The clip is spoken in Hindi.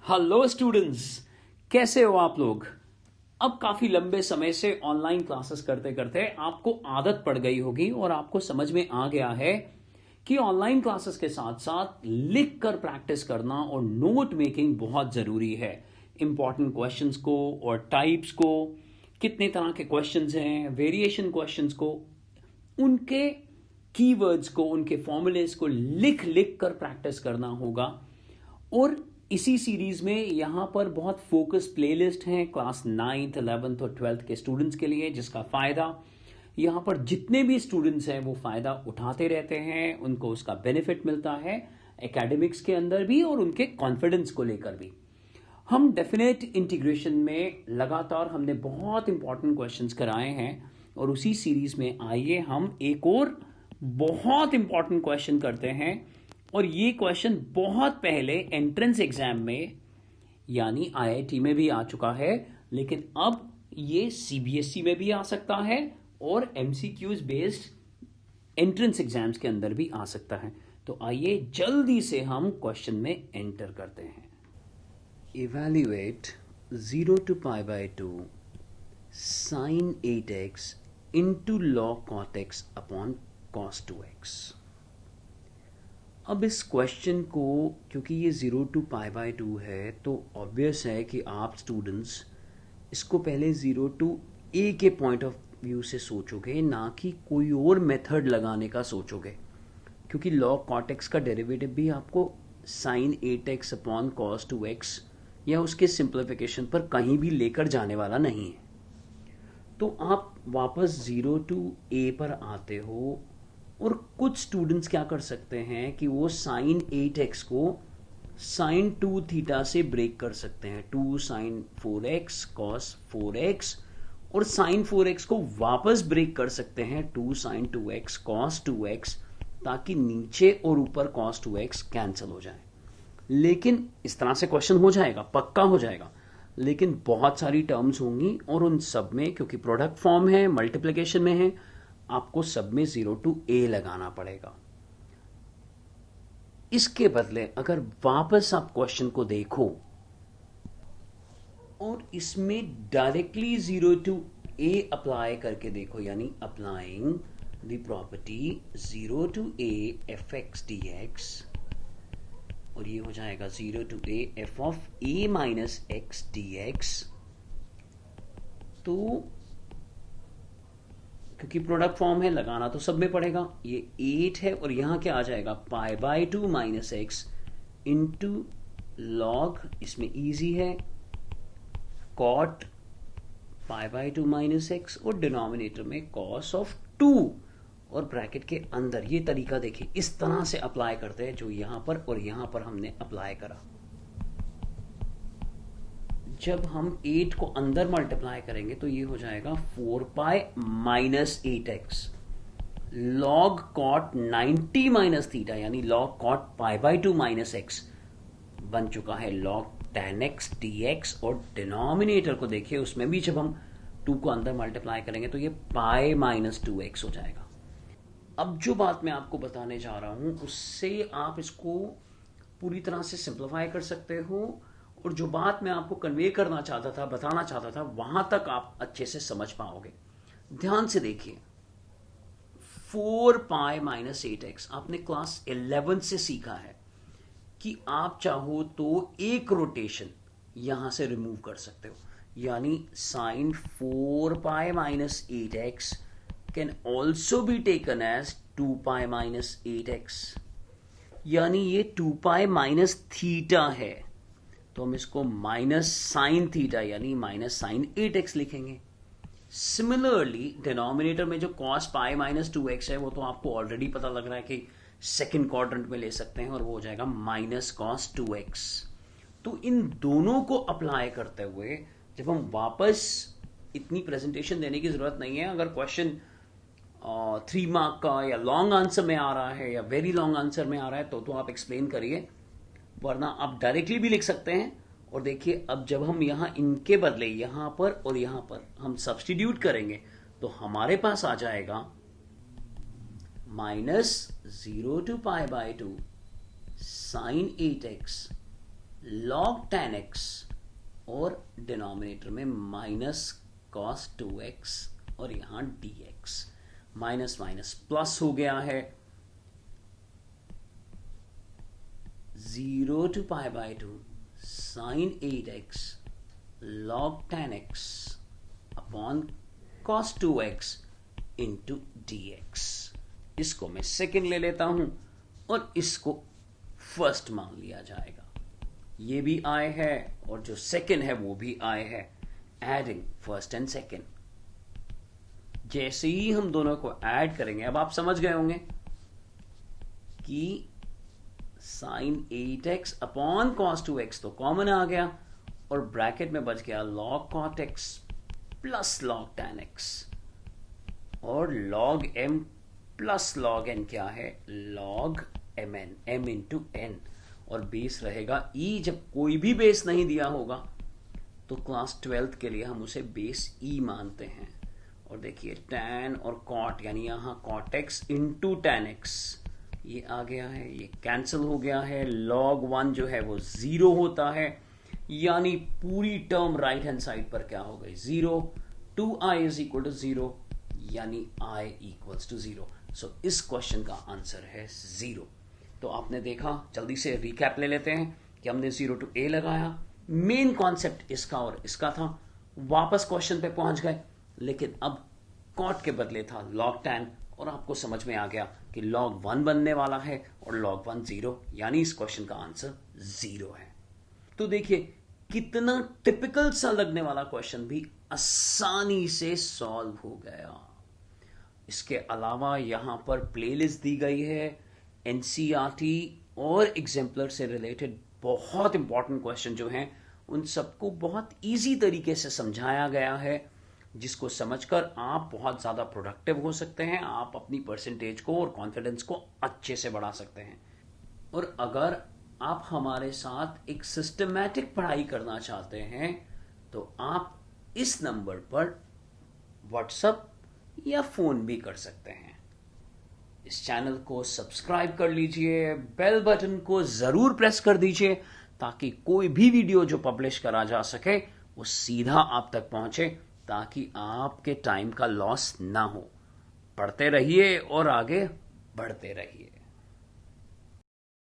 हेलो स्टूडेंट्स, कैसे हो आप लोग। अब काफी लंबे समय से ऑनलाइन क्लासेस करते करते आपको आदत पड़ गई होगी और आपको समझ में आ गया है कि ऑनलाइन क्लासेस के साथ साथ लिख कर प्रैक्टिस करना और नोट मेकिंग बहुत जरूरी है। इंपॉर्टेंट क्वेश्चंस को और टाइप्स को, कितने तरह के क्वेश्चंस हैं, वेरिएशन क्वेश्चंस को, उनके कीवर्ड्स को, उनके फॉर्मूलेस को लिख लिख कर प्रैक्टिस करना होगा। और इसी सीरीज में यहाँ पर बहुत फोकस प्लेलिस्ट हैं क्लास 9th 11th और 12th के स्टूडेंट्स के लिए, जिसका फ़ायदा यहाँ पर जितने भी स्टूडेंट्स हैं वो फ़ायदा उठाते रहते हैं, उनको उसका बेनिफिट मिलता है एकेडमिक्स के अंदर भी और उनके कॉन्फिडेंस को लेकर भी। हम डेफिनेट इंटीग्रेशन में लगातार हमने बहुत इंपॉर्टेंट क्वेश्चंस कराए हैं और उसी सीरीज में आइए हम एक और बहुत इंपॉर्टेंट क्वेश्चन करते हैं। और ये क्वेश्चन बहुत पहले एंट्रेंस एग्जाम में यानी आईआईटी में भी आ चुका है, लेकिन अब ये सीबीएसई में भी आ सकता है और एमसीक्यूज बेस्ड एंट्रेंस एग्जाम्स के अंदर भी आ सकता है। तो आइए जल्दी से हम क्वेश्चन में एंटर करते हैं। Evaluate 0 to pi by 2 sin 8x into log cot x upon cos 2x। अब इस क्वेश्चन को, क्योंकि ये 0 to pi by 2 है, तो ऑब्वियस है कि आप स्टूडेंट्स इसको पहले 0 to a के पॉइंट ऑफ व्यू से सोचोगे, ना कि कोई और मेथड लगाने का सोचोगे, क्योंकि log cot x का डेरिवेटिव भी आपको sin 8x upon cos 2x या उसके सिंप्लीफिकेशन पर कहीं भी लेकर जाने वाला नहीं है। तो आप वापस 0 to a पर आते हो और कुछ स्टूडेंट्स क्या कर सकते हैं कि वो sin 8x को sin 2 थीटा से ब्रेक कर सकते हैं, 2 sin 4x cos 4x, और sin 4x को वापस ब्रेक कर सकते हैं 2 sin 2x cos 2x, ताकि नीचे और ऊपर cos 2x कैंसिल हो जाए। लेकिन इस तरह से क्वेश्चन हो जाएगा, पक्का हो जाएगा, लेकिन बहुत सारी टर्म्स होंगी और उन सब में, क्योंकि प्रोडक्ट फॉर्म है, मल्टीप्लिकेशन में है, आपको सब में 0 to a लगाना पड़ेगा। इसके बदले अगर वापस आप क्वेश्चन को देखो और इसमें डायरेक्टली 0 to a अप्लाई करके देखो, यानी applying the property 0 to a fx dx, और ये हो जाएगा 0 to a f of a minus x dx। तो क्योंकि प्रोडक्ट फॉर्म है, लगाना तो सब में पड़ेगा। ये 8 है और यहां क्या आ जाएगा, pi by 2 minus x into log, इसमें इजी है, cot pi by 2 minus x, और डिनोमिनेटर में कॉस ऑफ 2 और ब्रैकेट के अंदर। ये तरीका देखिए, इस तरह से अप्लाई करते हैं जो यहां पर और यहां पर हमने अप्लाई करा। जब हम 8 को अंदर मल्टीप्लाई करेंगे तो ये हो जाएगा 4 pi minus 8x log cot 90 minus theta, यानी log cot pi by 2 minus x बन चुका है लॉग tan x dx। और डिनोमिनेटर को देखिए, उसमें भी जब हम 2 को अंदर मल्टीप्लाई करेंगे तो ये पाई माइनस 2x हो जाएगा। अब जो बात मैं आपको बताने जा रहा हूं उससे आप इसको पूरी तरह से सिंप्लीफाई कर सकते हो, और जो बात मैं आपको कन्वे करना चाहता था, बताना चाहता था, वहां तक आप अच्छे से समझ पाओगे। ध्यान से देखिए, 4 पाई माइनस 8x आपने क्लास 11 से सीखा है कि आप चाहो तो एक रोटेशन यहां से रिमूव कर सकते हो, यानी sine 4 pi minus 8x can also be taken as 2 pi minus 8x, यानी ये 2 पाई माइनस थीटा है, तो हम इसको माइनस साइन थीटा यानी माइनस साइन 8x लिखेंगे। सिमिलरली डिनोमिनेटर में जो कॉस पाई माइनस 2x है, वो तो आपको ऑलरेडी पता लग रहा है कि सेकंड क्वाड्रेंट में ले सकते हैं, और वो हो जाएगा माइनस कॉस 2x। तो इन दोनों को अप्लाई करते हुए जब हम वापस, इतनी प्रेजेंटेशन देने की जरूरत नहीं है, अगर क्वेश्चन 3 मार्क का या लॉन्ग आंसर में आ रहा है या वेरी लॉन्ग आंसर में आ रहा है तो आप एक्सप्लेन करिए, वरना आप डायरेक्टली भी लिख सकते हैं। और देखिए, अब जब हम यहां इनके बदले यहां पर और यहां पर हम सब्स्टिट्यूट करेंगे तो हमारे पास आ जाएगा minus 0 to pi by 2 sine 8x log tan x और डिनोमिनेटर में माइनस cos 2x और यहां dx, माइनस माइनस प्लस हो गया है, 0 to pi by 2 sin 8x log tan x upon cos 2x into dx। इसको मैं सेकेंड ले लेता हूं और इसको फर्स्ट मान लिया जाएगा। ये भी आए है और जो सेकेंड है वो भी आए है, एडिंग फर्स्ट एंड सेकेंड। जैसे ही हम दोनों को ऐड करेंगे, अब आप समझ गए होंगे कि sin 8x upon cos 2x तो कॉमन आ गया और ब्रैकेट में बच गया log cot x plus log tan x और log m plus log n क्या है, log mn, m into n, और बेस रहेगा e। जब कोई भी बेस नहीं दिया होगा तो क्लास 12th के लिए हम उसे बेस e मानते हैं। और देखिए tan और cot यानी यहां cot x into tan x ये आ गया है, ये कैंसिल हो गया है। log 1 जो है वो 0 होता है, यानी पूरी टर्म राइट हैंड साइड पर क्या हो गई, 0। 2i इज इक्वल टू 0 यानी i इक्वल्स टू 0। सो इस क्वेश्चन का आंसर है 0। तो आपने देखा, जल्दी से रिकैप ले लेते हैं कि हमने 0 टू a लगाया, मेन कॉन्सेप्ट इसका और इसका था, वापस क्वेश्चन पे पहुंच गए, लेकिन अब cot के बदले था log tan और आपको समझ में आ गया कि log 1 बनने वाला है और log 1 0, यानी इस क्वेश्चन का आंसर 0 है। तो देखिए कितना टिपिकल सा लगने वाला क्वेश्चन भी आसानी से सॉल्व हो गया। इसके अलावा यहां पर प्लेलिस्ट दी गई है, एनसीईआरटी और एग्जाम्पलर से रिलेटेड बहुत इंपॉर्टेंट क्वेश्चन जो हैं उन सबको बहुत इजी तरीके से समझाया गया है, जिसको समझकर आप बहुत ज़्यादा प्रोडक्टिव हो सकते हैं, आप अपनी परसेंटेज को और कॉन्फिडेंस को अच्छे से बढ़ा सकते हैं। और अगर आप हमारे साथ एक सिस्टमैटिक पढ़ाई करना चाहते हैं तो आप इस नंबर पर व्हाट्सएप या फ़ोन भी कर सकते हैं। इस चैनल को सब्सक्राइब कर लीजिए, बेल बटन को ज़रूर प्रेस कर दीजिए ताकि कोई भी वीडियो जो पब्लिश करा जा सके वो सीधा आप तक पहुंचे, ताकि आपके टाइम का लॉस ना हो। पढ़ते रहिए और आगे बढ़ते रहिए।